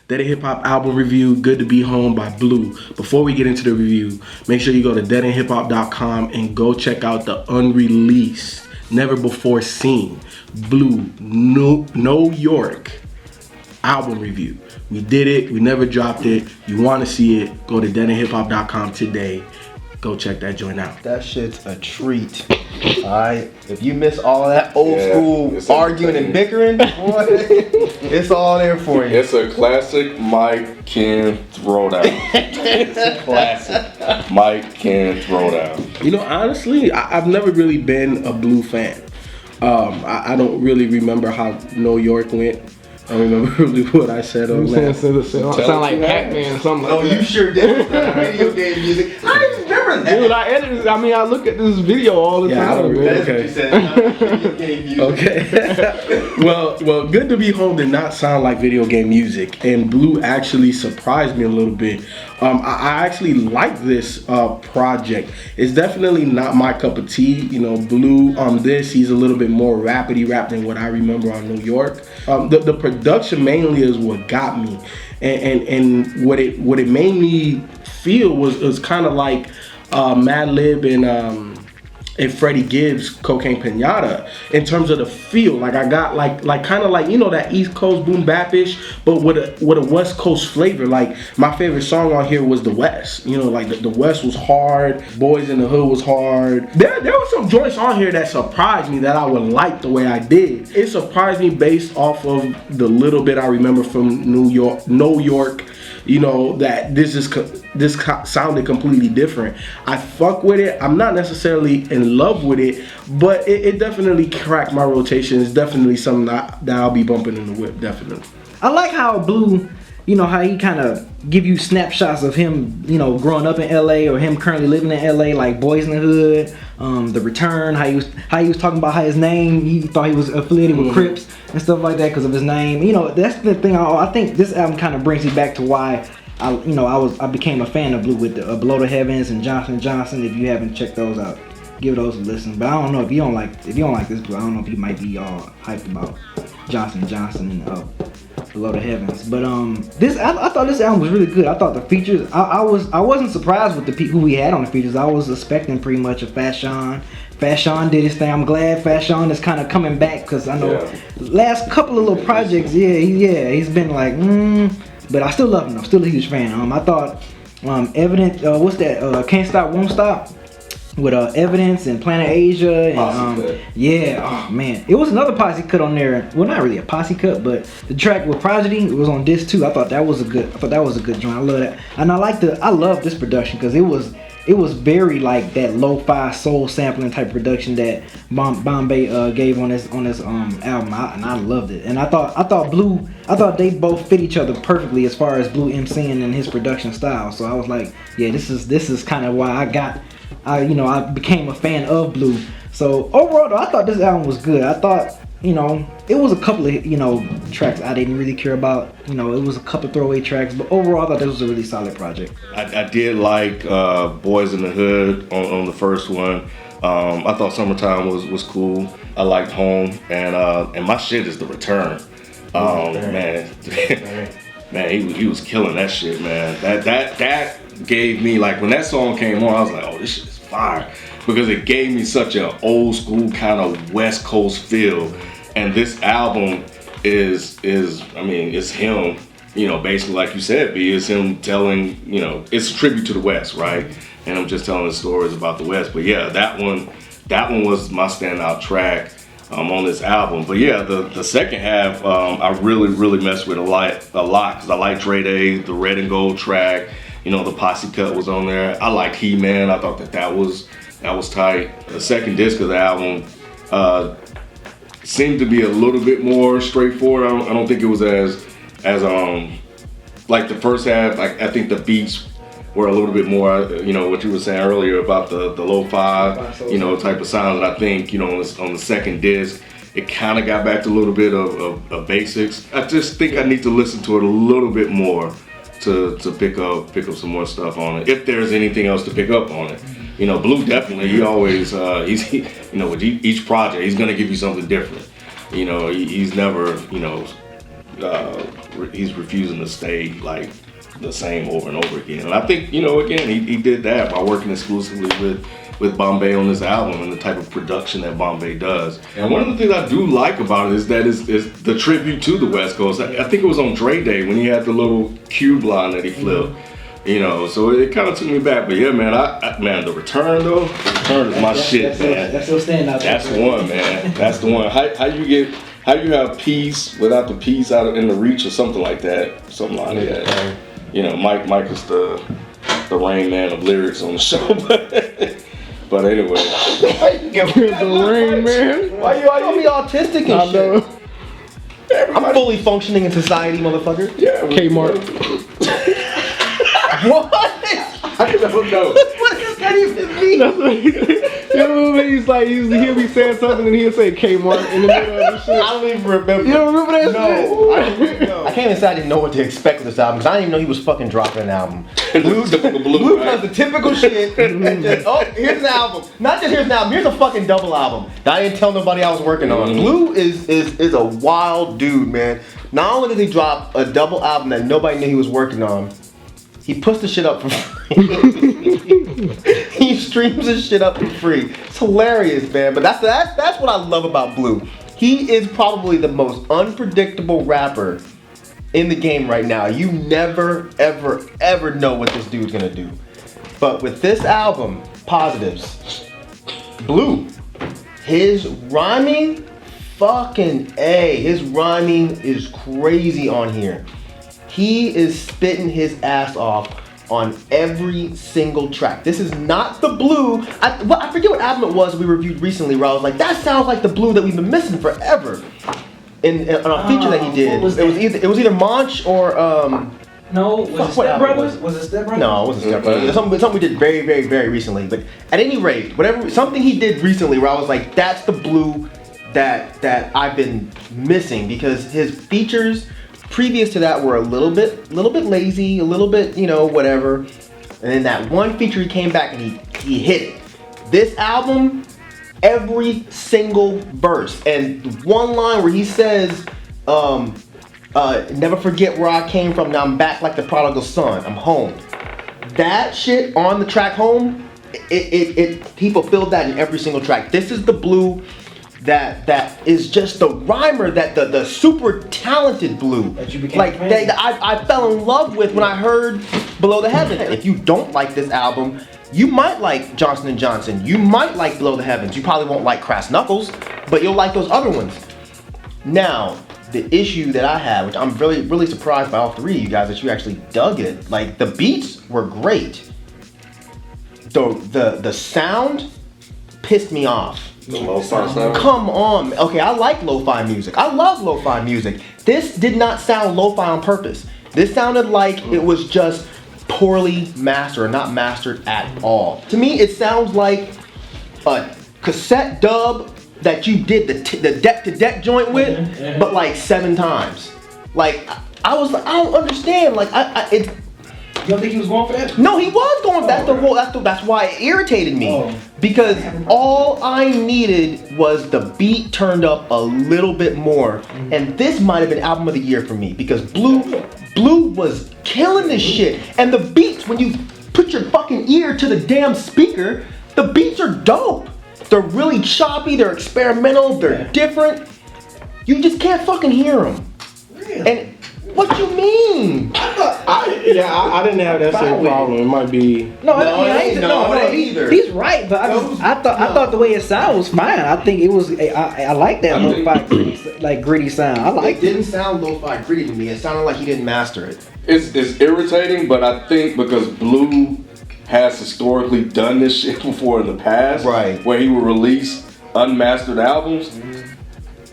Dead and Hip Hop album review, Good to Be Home by Blue. Before we get into the review, make sure you go to deadandhiphop.com and go check out the unreleased, never before seen Blue New York album review. We did it, we never dropped it. You want to see it, go to deadandhiphop.com today. Go check that joint out. That shit's a treat. Alright, if you miss all that old school arguing and bickering, boy, it's all there for you. It's a classic Mike can throw down. It's a classic Mike can throw down. You know, honestly, I've never really been a Blue fan. I don't really remember how New York went. I don't remember really what I said on that. Sound like Pac-Man or something like that. You sure did. Video game music. I don't even remember that. Dude, I look at this video all the time. I don't remember. That's what you said. Video game music. Okay. well, Good to Be Home did not sound like video game music, and Blue actually surprised me a little bit. I actually like this project. It's definitely not my cup of tea. You know, Blue on this, he's a little bit more rapidy rap than what I remember on New York. The production mainly is what got me, and what it made me feel was kind of like Madlib and Freddie Gibbs' Cocaine Pinata in terms of the feel. Like I got like kind of like, you know, that East Coast boom bap-ish, but with a West Coast flavor. Like my favorite song on here was The West. You know, like the West was hard, Boys in the Hood was hard. There were some joints on here that surprised me that I would like the way I did. It surprised me based off of the little bit I remember from New York. You know, that this sounded completely different. I fuck with it. I'm not necessarily in love with it, but it definitely cracked my rotation. It's definitely something that I'll be bumping in the whip, definitely. I like how Blue, you know, how he kind of give you snapshots of him, you know, growing up in LA or him currently living in LA, like Boys in the Hood, The Return, how he was talking about how his name, he thought he was affiliated with Crips and stuff like that because of his name. You know, that's the thing. I think this album kind of brings me back to why I became a fan of Blue with the Below the Heavens and Johnson & Johnson. If you haven't checked those out, give those a listen. But I don't know if you don't like this Blue. I don't know if you might be all hyped about Johnson & Johnson and Below the Heavens. But I thought this album was really good. I thought the features, I wasn't surprised with the people we had on the features. I was expecting pretty much a Fashawn. Fashawn did his thing. I'm glad Fashawn is kind of coming back because I know last couple of little projects, he's been like, but I still love him. I'm still a huge fan. I thought Evidence, what's that? Can't Stop, Won't Stop with Evidence and Planet Asia and oh man, it was another posse cut on there. Well, not really a posse cut, but the track with Prodigy, it was on disc too. I thought that was a good joint. I love that, and I love this production because it was very like that lo-fi soul sampling type production that Bombay gave on his album, and I loved it. And I thought they both fit each other perfectly as far as Blue emceeing and his production style. So I was like, yeah, this is kind of why I became a fan of Blue. So overall though, I thought this album was good. I thought, it was a couple of, tracks I didn't really care about. It was a couple throwaway tracks, but overall I thought this was a really solid project. I did like Boys in the Hood on the first one. I thought Summertime was cool. I liked Home, and my shit is The Return. Man, he was killing that shit, man. That gave me, like, when that song came on, I was like, oh, this shit is fire. Because it gave me such an old school kind of West Coast feel. And this album is it's him, basically like you said, B, it's him telling, it's a tribute to the West, right? And I'm just telling the stories about the West. But yeah, that one was my standout track on this album. But yeah, the second half, I really messed with a lot because I like Dre Day, the Red and Gold track. The Posse Cut was on there. I liked He-Man. I thought that was tight. The second disc of the album seemed to be a little bit more straightforward. I don't think it was as like the first half. I think the beats were a little bit more, what you were saying earlier about the lo-fi, type of sound. And I think, on the second disc, it kind of got back to a little bit of basics. I just think I need to listen to it a little bit more to pick up some more stuff on it, if there's anything else to pick up on it. Blue definitely, he always, with each project, he's gonna give you something different. He's never, he's refusing to stay like the same over and over again. And I think, you know, again, he did that by working exclusively with Bombay on this album and the type of production that Bombay does. And one of the things I do like about it is that is the tribute to the West Coast. I think it was on Dre Day when he had the little cube line that he flipped. You know, so it kind of took me back. But yeah, man, man, the return though, the return is my shit, man. That's still standing out there. That's the one, man. That's the one. How you have peace without the peace out in the reach or something like that. Something like that. You know, Mike is the Rain Man of lyrics on the show. But anyway. The Rain Man. Why you be autistic and shit? I'm fully functioning in society, motherfucker. Yeah. Kmart. What? I don't know. What does that even mean? You know what I mean? He's like, he'll be saying something and he'll say Kmart in the middle of the shit. I don't even remember. You don't remember that shit? I can't even say I didn't know what to expect with this album because I didn't even know he was fucking dropping an album. Blue does the typical shit. And just, oh, here's an album. Not just here's an album. Here's a fucking double album that I didn't tell nobody I was working on. Blue is a wild dude, man. Not only did he drop a double album that nobody knew he was working on, he puts the shit up for free. He streams his shit up for free. It's hilarious, man. But that's what I love about Blue. He is probably the most unpredictable rapper in the game right now. You never, ever, ever know what this dude's gonna do. But with this album, Positives, Blue, his rhyming, fucking A. His rhyming is crazy on here. He is spitting his ass off on every single track. This is not the Blue. I forget what album it was we reviewed recently where I was like, that sounds like the Blue that we've been missing forever. In a feature that he did. It was either Monch or No, was it Step Brothers? Was it Step Brothers? No, it wasn't Step Brothers. Something we did very, very, very recently. But at any rate, something he did recently where I was like, that's the Blue that I've been missing because his features previous to that were a little bit lazy, a little bit, you know, whatever. And then that one feature he came back and he hit it. This album, every single verse and one line where he says, never forget where I came from, now I'm back like the prodigal son, I'm home. That shit on the track Home, he fulfilled that in every single track. This is the Blue that is just the rhymer, that the super talented Blue that you became like I fell in love with when I heard Below the Heavens. If you don't like this album, you might like Johnson & Johnson, you might like Below the Heavens, you probably won't like Crass Knuckles, but you'll like those other ones. Now, the issue that I had, which I'm really, really surprised by all three of you guys that you actually dug it. Like, the beats were great. The sound pissed me off. The lo-fi sound? Come on. Okay, I like lo-fi music. I love lo-fi music. This did not sound lo-fi on purpose. This sounded like it was just poorly mastered, or not mastered at all. To me, it sounds like a cassette dub that you did the deck-to-deck joint with, but like 7 times. Like, I don't understand. Like, you don't think he was going for that? No, he was going. That's why it irritated me. Because all I needed was the beat turned up a little bit more, and this might have been album of the year for me because Blue was killing this shit. And the beats, when you put your fucking ear to the damn speaker, the beats are dope. They're really choppy. They're experimental. They're different. You just can't fucking hear them. Really? And what you mean? I didn't have that same problem. It might be. No, either. He's right, but I thought the way it sounded was fine. I think it was. I like that lo-fi gritty sound. I like. It didn't sound lo-fi gritty to me. It sounded like he didn't master it. It's irritating, but I think because Blue has historically done this shit before in the past, right? Where he would release unmastered albums.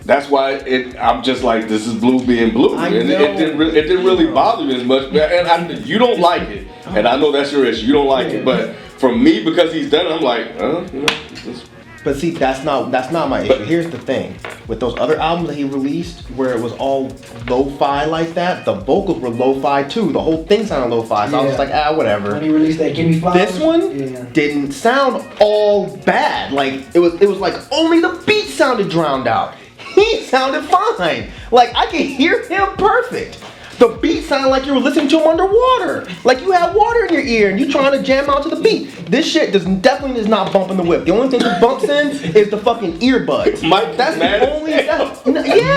That's why I'm just like, this is Blue being Blue, and it didn't really bother me as much. And you don't like it, and I know that's your issue. You don't like it, but for me, because he's done it, I'm like, But see, that's not my issue. Here's the thing: with those other albums that he released, where it was all lo-fi like that, the vocals were lo-fi too. The whole thing sounded lo-fi. So I was just like, whatever. When he released that Gimme Flowers, this one didn't sound all bad. Like it was like only the beat sounded drowned out. he sounded fine. Like I could hear him perfect. The beat sounded like you were listening to him underwater. Like you had water in your ear and you trying to jam out to the beat. This shit definitely is not bumping the whip. The only thing that bumps in is the fucking earbuds. Mike, That's the only. Yeah,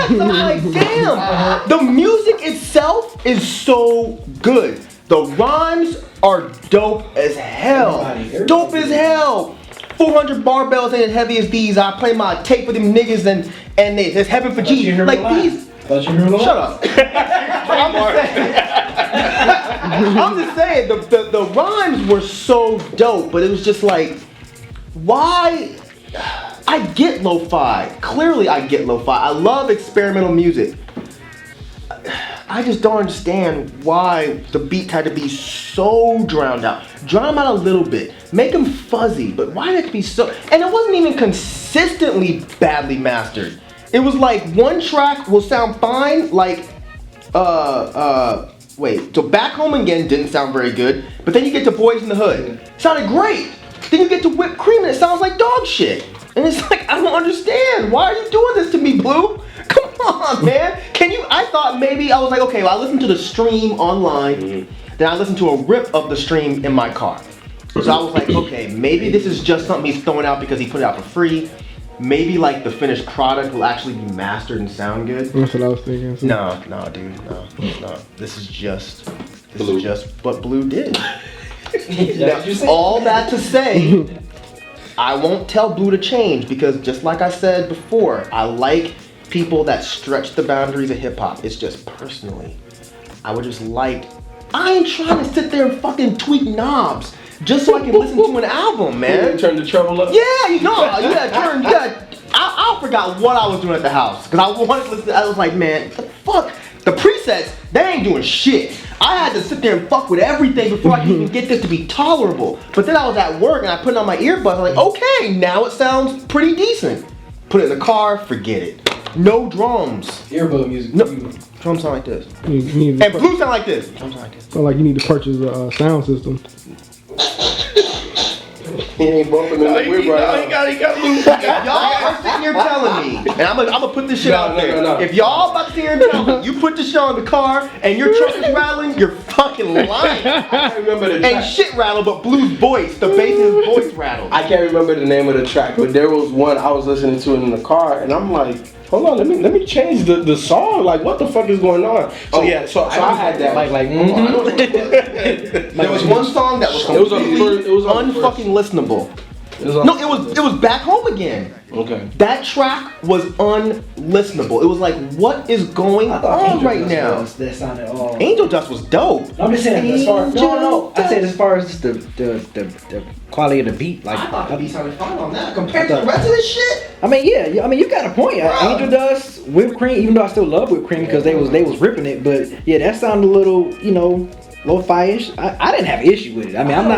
so I'm like, damn. The music itself is so good. The rhymes are dope as hell. Dope as hell. 400 barbells ain't as heavy as these. I play my tape with them niggas and it's heaven for G. Like these. Shut up. I'm just saying the rhymes were so dope, but it was just like, why? I get lo-fi. Clearly I get lo-fi. I love experimental music. I just don't understand why the beat had to be so drowned out. Drown them out a little bit. Make them fuzzy, but why did it be so? And it wasn't even consistently badly mastered. It was like one track will sound fine, like, wait, so Back Home Again didn't sound very good, but then you get to Boys in the Hood. Sounded great. Then you get to Whipped Cream and it sounds like dog shit. And it's like, I don't understand. Why are you doing this to me, Blue? Come on, man. I thought maybe, I was like, okay, well, I listened to the stream online, then I listened to a rip of the stream in my car. So I was like, okay, maybe this is just something he's throwing out because he put it out for free. Maybe like the finished product will actually be mastered and sound good. That's what I was thinking. So. No, dude, no. This is just what Blue did. Now, all that to say, I won't tell Blue to change because just like I said before, I like people that stretch the boundaries of hip hop. It's just personally, I would just like. I ain't trying to sit there and fucking tweak knobs. Just so I can listen to an album, man. Turn the treble up. Yeah, you gotta turn. I forgot what I was doing at the house because I wanted to listen. I was like, man, the fuck. The presets, they ain't doing shit. I had to sit there and fuck with everything before I could even get this to be tolerable. But then I was at work and I put it on my earbuds. I'm like, okay, now it sounds pretty decent. Put it in the car, forget it. No drums. Earbud music. No. Drums sound like this. And Blue sound like this. Drums sound like this. So like you need to purchase a sound system. He ain't bumping in the whip right now. If y'all are sitting here telling me, and I'm gonna put this shit out there. No. If y'all about to sit here and tell me, you put this shit on the car and your truck is rattling, you're fucking lying. I can't remember the track. Ain't shit rattle, but Blue's voice, the bass in his voice rattled. I can't remember the name of the track, but there was one I was listening to in the car, and I'm like, hold on, let me change the song. Like, what the fuck is going on? So I had that. There was one song that was completely unfucking listenable. It was Back Home Again. Okay. That track was unlistenable. It was like, what is going on right now? That sounded all. Angel Dust was dope. I'm just saying as far I said as far as the quality of the beat. Like I thought the beat sounded fine on that compared to the rest of this shit. I mean, yeah. I mean, you got a point. Angel Dust, Whipped Cream. Even though I still love Whipped Cream because they was ripping it, but yeah, that sounded a little, lo-fi-ish. I didn't have an issue with it. I mean, I'm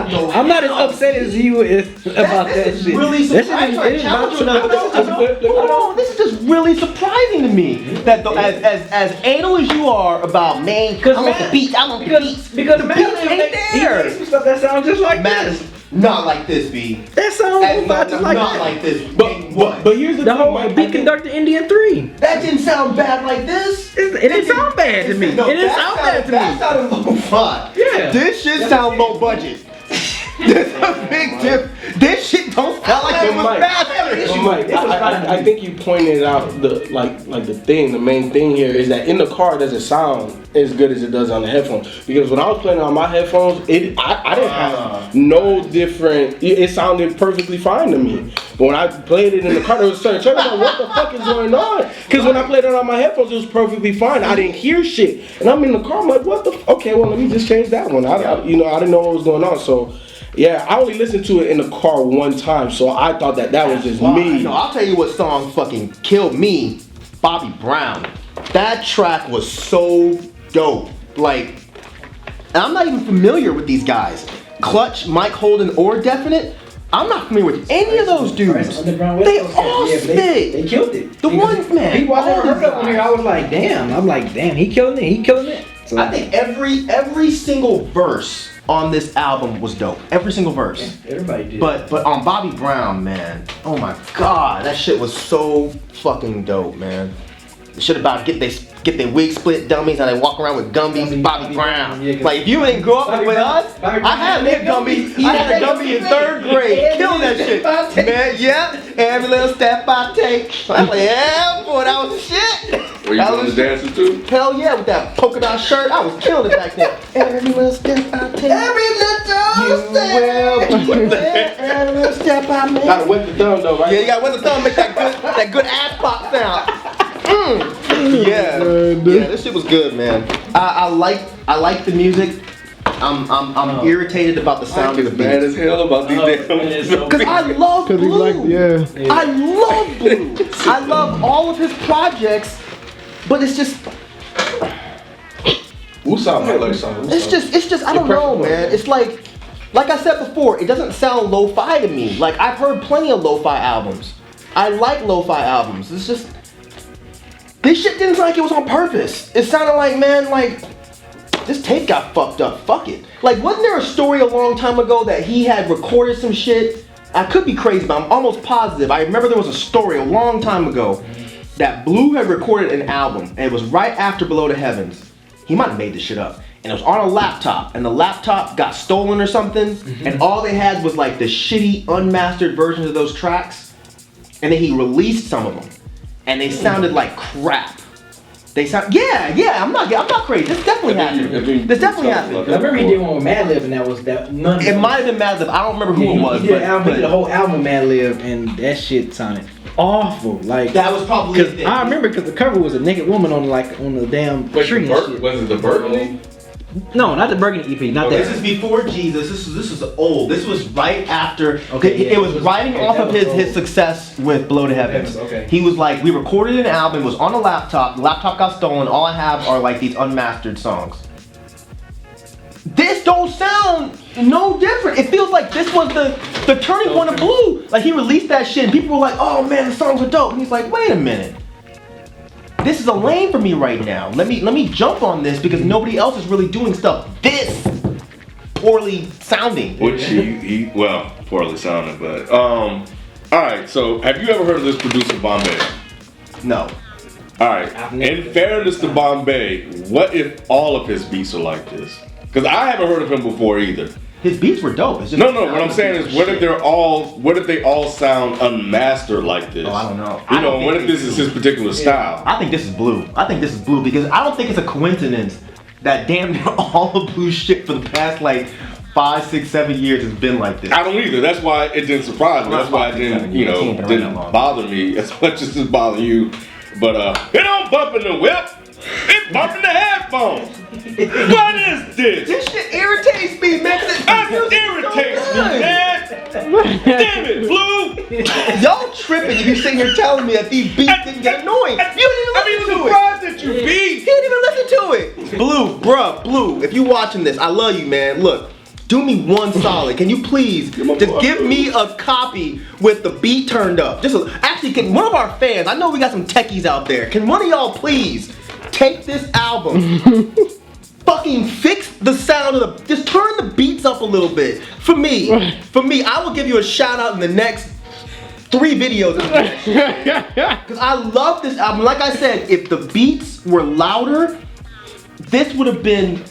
not as upset as you about that shit. Really surprising. This is just really surprising to me that as anal as you are about I want the beat. Because the beat ain't there. He made some stuff that sounds just like this. Not like this, B. That sounds just like not that. like this. But here's the thing, whole Mike, Beat Conductor Indian 3. That didn't sound bad like this. It didn't sound bad to me. It didn't sound bad to me. That sounded lo-fi. Yeah. This shit sound low budget. There's a big dip. This shit don't sound like it was bad. Mike, I think you pointed out the main thing here is that in the car it doesn't sound as good as it does on the headphones. Because when I was playing on my headphones, I didn't have no different. It sounded perfectly fine to me. But when I played it in the car, there was certain like, what the fuck is going on? Because when I played it on my headphones, it was perfectly fine. I didn't hear shit, and I'm in the car. I'm like, what the? Okay, well let me just change that one. I didn't know what was going on, so. Yeah, I only listened to it in the car one time, so I thought that was just me. No, I'll tell you what song fucking killed me. Bobby Brown. That track was so dope. Like, and I'm not even familiar with these guys. Clutch, Mike Holden, or Definite. I'm not familiar with any of those dudes. They all spit. They killed it. The ones, man. People I never heard of here, I was like, damn. I'm like, damn, he killing it. So, I think every single verse on this album was dope. Every single verse. Everybody did. But on Bobby Brown, man, oh my god, that shit was so fucking dope, man. The shit about get their wig split dummies and they walk around with Gumbies, Bobby Brown. Yeah, like if you ain't grow up with us, I had a Gumby. I had a Gumby in 3rd grade, killing that shit, man. Yeah, every little step I take. I was like, yeah, boy, that was shit. Were you doing the dances too? Hell yeah, with that polka dot shirt, I was killing it back then. Every little step I take, every little step I make. Gotta wet the thumb though, right? Yeah, you gotta wet the thumb, make that good ass pop sound. Yeah, this shit was good, man. I like the music. I'm irritated about the sound of the beat. Mad as hell about these damn. Cause I love Blue. I love Blue. I love all of his projects, but it's just. Woosah might like something. It's just. I don't know, man. It's like I said before, it doesn't sound lo-fi to me. Like I've heard plenty of lo-fi albums. I like lo-fi albums. It's just. This shit didn't sound like it was on purpose. It sounded like, man, like, this tape got fucked up. Fuck it. Like, wasn't there a story a long time ago that he had recorded some shit? I could be crazy, but I'm almost positive. I remember there was a story a long time ago that Blue had recorded an album, and it was right after Below the Heavens. He might have made this shit up. And it was on a laptop, and the laptop got stolen or something, and all they had was like the shitty, unmastered versions of those tracks, and then he released some of them. And they sounded like crap. They sound, I'm not crazy. This definitely happened. This definitely happened. I remember he did one with Madlib, and that was that. None. It might have been Madlib. I don't remember who it was. He did the whole album Madlib, and that shit sounded awful. Like that was probably. Cause I remember because the cover was a naked woman on the damn tree. Was it the Burgundy? No, not the Burgundy EP. Not that. This is before Jesus. This is old. This was right after. It was riding off of his success with Below the Heavens. Okay. He was like, we recorded an album. It was on a laptop. The laptop got stolen. All I have are like these unmastered songs. This don't sound no different. It feels like this was the turning point of Blue. Like he released that shit and people were like, oh man, the songs are dope. And he's like, wait a minute. This is a lane for me right now. Let me jump on this because nobody else is really doing stuff this poorly sounding. Which he poorly sounding, but all right. So have you ever heard of this producer Bombay? No. All right. In fairness to Bombay, what if all of his beats are like this? Because I haven't heard of him before either. His beats were dope. It's just No. What I'm saying is, what if they all sound unmastered like this? Oh, I don't know. You know, what if this is his particular style? I think this is Blue. Because I don't think it's a coincidence that damn near all of Blue's shit for the past like 5, 6, 7 years has been like this. I don't either. That's why it didn't surprise me. That's why it didn't, didn't bother me as much as it bothered you. But it don't bump in the whip. It bump in the headphones. What is this? This shit irritates me, man. It irritates me, man. Damn it, Blue. Y'all tripping if you sitting here telling me that these beats didn't get annoying. You didn't even listen to it. Surprised that you beat. He didn't even listen to it. Blue, if you watching this, I love you, man. Look, do me one solid. Can you please just give me a copy with the beat turned up? Actually, can one of our fans, I know we got some techies out there, can one of y'all please take this album, fucking fix the sound of just turn the beats up a little bit. For me, I will give you a shout out in the next 3 videos. Because I love this album. Like I said, if the beats were louder, this would have been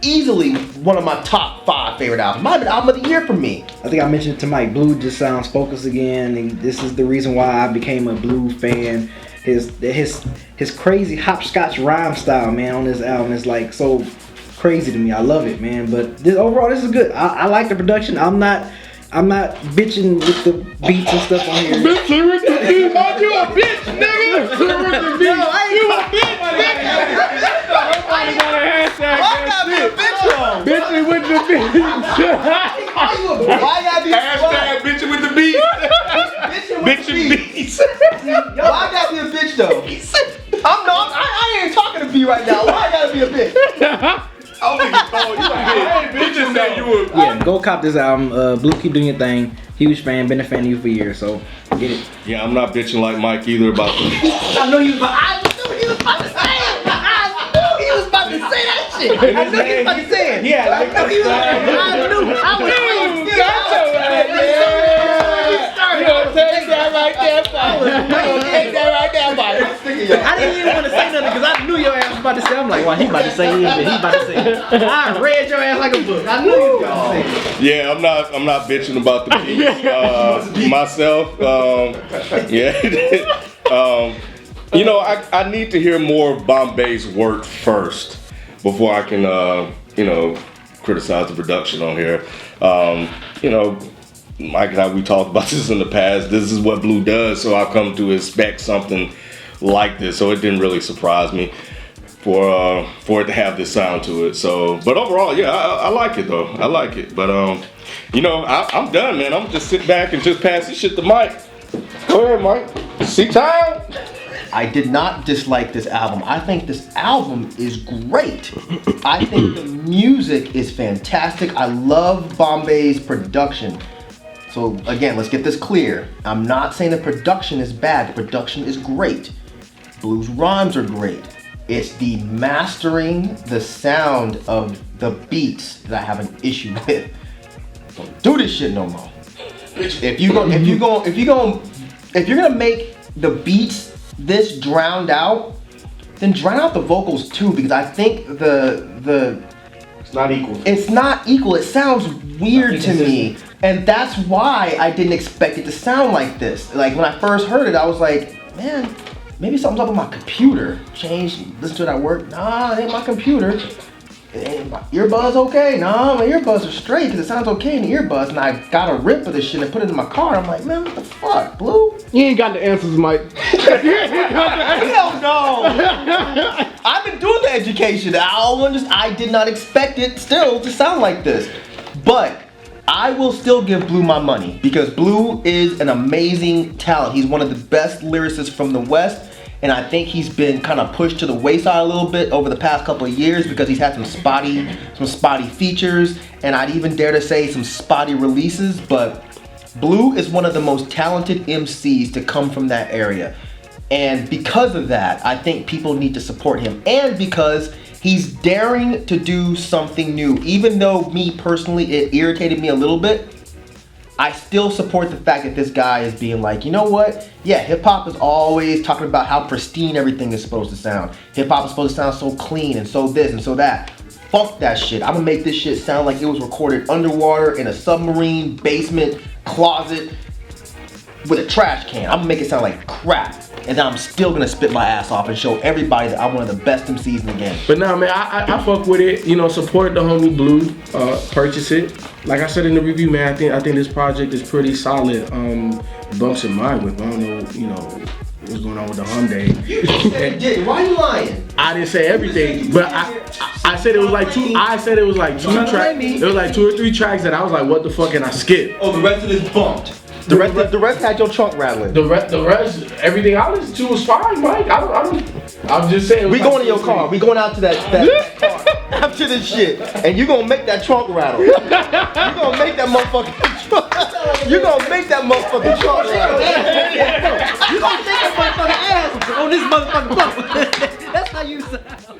easily one of my top 5 favorite albums. Might have been album of the year for me. I think I mentioned it to Mike. Blue just sounds focused again, and this is the reason why I became a Blue fan. His crazy hopscotch rhyme style, man, on this album is like so crazy to me. I love it, man. But overall, this is good. I like the production. I'm not bitching with the beats and stuff on here. Bitching with the beats? Oh, you a bitch, nigga! Bitching with the beats. No, You a bitch, nigga! Nobody got a hashtag. Why gotta be a bitch though? Bitching with the beats. Why gotta be Hashtag bitching with the beats. bitching beats? Why gotta be a bitch though? I ain't talking to B right now. Why gotta be a bitch? I don't think he called you a bitch. He just said you were. Yeah, go cop this album. Blue, keep doing your thing. Huge fan, been a fan of you for years, so get it. Yeah, I'm not bitching like Mike either about the. I knew he was about to say that shit. I knew he was about to say it. Yeah, I knew he was. I knew. I was You gonna take that right there, take that right there, buddy. I didn't even want to say nothing because I knew your ass was about to say. I'm like, well, he about to say it, but he about to say it. I read your ass like a book. I knew you was about to say it. Yeah, I'm not bitching about the beats myself. You know, I need to hear more of Bombay's work first before I can you know, criticize the production on here. You know, Mike and I, we talked about this in the past. This is what Blue does, so I've come to expect something like this. So it didn't really surprise me for it to have this sound to it. So, but overall, yeah, I like it though. I like it. But you know, I'm done, man. I'm gonna just sit back and just pass this shit to Mike. Go ahead, Mike. See time. I did not dislike this album. I think this album is great. I think the music is fantastic. I love Bombay's production. So again, let's get this clear. I'm not saying the production is bad. The production is great. Blue's rhymes are great. It's the mastering the sound of the beats that I have an issue with. Don't do this shit no more. If you're gonna make the beats this drowned out, then drown out the vocals too, because I think It's not equal. it's not equal. It sounds weird to me, and that's why I didn't expect it to sound like this. Like when I first heard it, I was like, man, maybe something's up with my computer. Listen to it at work. Nah, it ain't my computer. Ain't my earbuds okay? Nah, my earbuds are straight because it sounds okay in the earbuds. And I got a rip of this shit and put it in my car. I'm like, man, what the fuck, Blue? You ain't got the answers, Mike. Hell no! I've been doing the education. I did not expect it still to sound like this. But I will still give Blue my money because Blue is an amazing talent. He's one of the best lyricists from the West. And I think he's been kind of pushed to the wayside a little bit over the past couple of years because he's had some spotty features, and I'd even dare to say some spotty releases. But Blue is one of the most talented MCs to come from that area. And because of that, I think people need to support him. And because he's daring to do something new. Even though me personally, it irritated me a little bit, I still support the fact that this guy is being like, you know what? Yeah, hip hop is always talking about how pristine everything is supposed to sound. Hip hop is supposed to sound so clean and so this and so that. Fuck that shit. I'm gonna make this shit sound like it was recorded underwater in a submarine basement closet with a trash can. I'm gonna make it sound like crap. And then I'm still gonna spit my ass off and show everybody that I'm one of the best MCs in the game. But nah, man, I fuck with it. You know, support the homie Blue. Purchase it. Like I said in the review, man, I think this project is pretty solid. Bumps in mind with, I don't know, you know, what's going on with the Hyundai. You said you didn't. Why are you lying? I didn't say everything, but I said it was like two. I said it was like two tracks. It was like 2 or 3 tracks that I was like, what the fuck, and I skipped. Oh, the rest of this bumped. The rest had your trunk rattling. The rest, everything I listened to was fine, Mike. I'm just saying. We going in your car. We going out to that car after this shit, and you gonna make that trunk rattle. You gonna make that motherfucking trunk. You gonna make that motherfucking trunk rattle. You gonna take that motherfucking ass on this motherfucking bump. That's how you sound.